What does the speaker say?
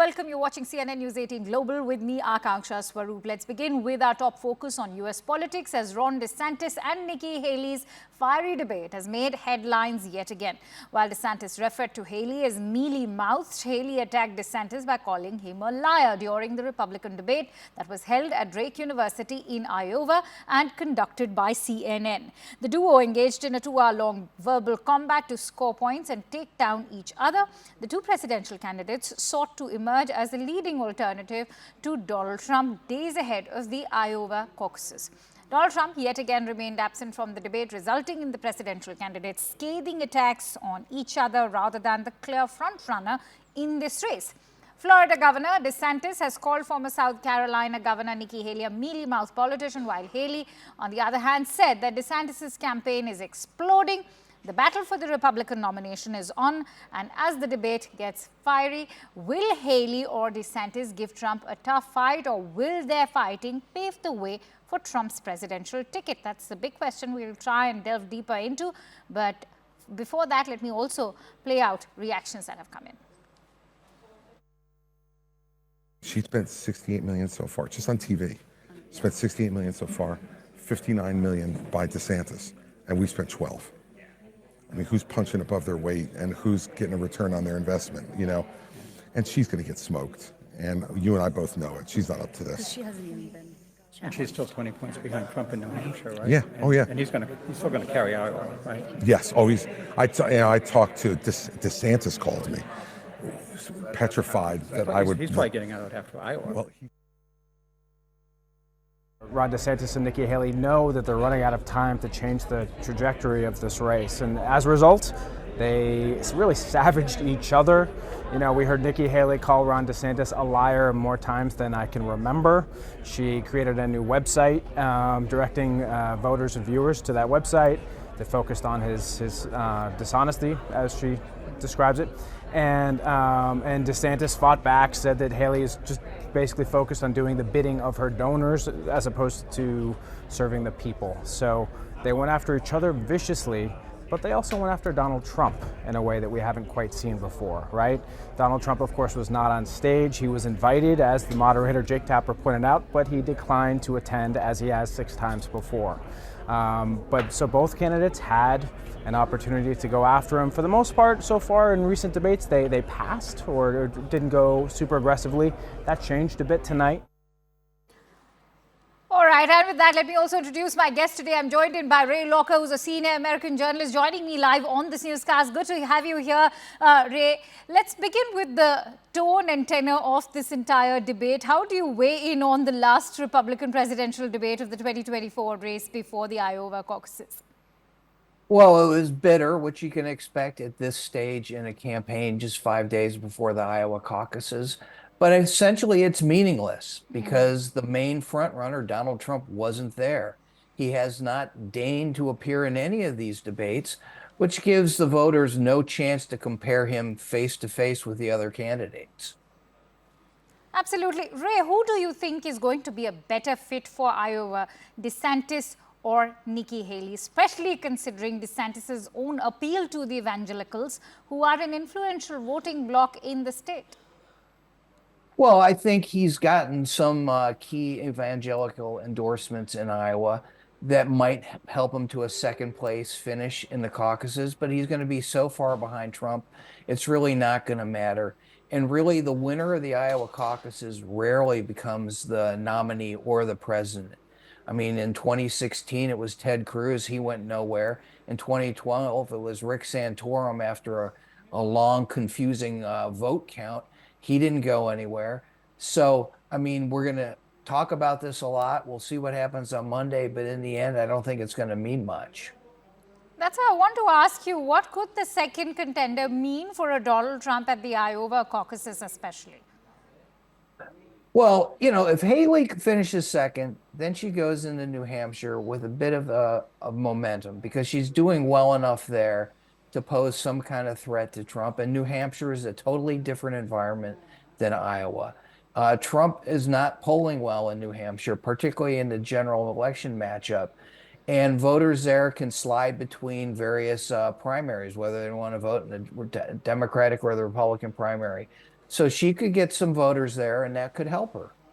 welcome. You're watching CNN News 18 Global with me, Akanksha Swaroop. Let's begin with our top focus on U.S. politics as Ron Desantis and Nikki Haley's fiery debate has made headlines yet again. While Desantis referred to Haley as mealy-mouthed, Haley attacked Desantis by calling him a liar during the Republican debate that was held at Drake University in Iowa and conducted by CNN. The duo engaged in a 2-hour-long verbal combat to score points and take down each other. The two presidential candidates sought to emerge as a leading alternative to Donald Trump days ahead of the Iowa caucuses. Donald Trump yet again remained absent from the debate, resulting in the presidential candidates scathing attacks on each other rather than the clear frontrunner in this race. Florida Governor Desantis has called former South Carolina Governor Nikki Haley a mealy-mouthed politician, while Haley, on the other hand, said that Desantis' campaign is exploding. The battle for the Republican nomination is on, and as the debate gets fiery, will Haley or DeSantis give Trump a tough fight, or will their fighting pave the way for Trump's presidential ticket? That's the big question we'll try and delve deeper into. But before that, let me also play out reactions that have come in. She spent $68 million so far, just on TV. Spent $68 million so far, $59 million by DeSantis, and we spent 12. I mean, who's punching above their weight and who's getting a return on their investment, you know? And she's going to get smoked. And you and I both know it. She's not up to this. She hasn't even been. And she's still 20 points behind Trump in New Hampshire, right? Yeah. And, oh, yeah. And he's still going to carry Iowa, right? Yes. Always. I talked to DeSantis called me, petrified that I would. He's probably getting out after Iowa. Well, Ron DeSantis and Nikki Haley know that they're running out of time to change the trajectory of this race. And as a result, they really savaged each other. You know, we heard Nikki Haley call Ron DeSantis a liar more times than I can remember. She created a new website directing voters and viewers to that website that focused on his dishonesty, as she describes it. And DeSantis fought back, said that Haley is just basically focused on doing the bidding of her donors as opposed to serving the people. So they went after each other viciously, but they also went after Donald Trump in a way that we haven't quite seen before, right? Donald Trump, of course, was not on stage. He was invited, as the moderator Jake Tapper pointed out, but he declined to attend, as he has 6 times before. So both candidates had an opportunity to go after him. For the most part, so far in recent debates, they passed or didn't go super aggressively. That changed a bit tonight. All right, and with that, let me also introduce my guest today. I'm joined in by Ray Locker, who's a senior American journalist, joining me live on this newscast. Good to have you here, Ray. Let's begin with the tone and tenor of this entire debate. How do you weigh in on the last Republican presidential debate of the 2024 race before the Iowa caucuses? Well, it was bitter, which you can expect at this stage in a campaign just 5 days before the Iowa caucuses. But essentially, it's meaningless because the main frontrunner, Donald Trump, wasn't there. He has not deigned to appear in any of these debates, which gives the voters no chance to compare him face to face with the other candidates. Absolutely. Ray, who do you think is going to be a better fit for Iowa, DeSantis or Nikki Haley, especially considering DeSantis' own appeal to the evangelicals, who are an influential voting bloc in the state? Well, I think he's gotten some key evangelical endorsements in Iowa that might help him to a second place finish in the caucuses, but he's going to be so far behind Trump, it's really not going to matter. And really, the winner of the Iowa caucuses rarely becomes the nominee or the president. I mean, in 2016, it was Ted Cruz. He went nowhere. In 2012, it was Rick Santorum after a long, confusing vote count. He didn't go anywhere. So, I mean, we're going to talk about this a lot. We'll see what happens on Monday. But in the end, I don't think it's going to mean much. That's how I want to ask you, what could the second contender mean for a Donald Trump at the Iowa caucuses especially? Well, you know, if Haley finishes second, then she goes into New Hampshire with a bit of momentum because she's doing well enough there to pose some kind of threat to Trump. And New Hampshire is a totally different environment than Iowa. Trump is not polling well in New Hampshire, particularly in the general election matchup. And voters there can slide between various primaries, whether they want to vote in the Democratic or the Republican primary. So she could get some voters there, and that could help her.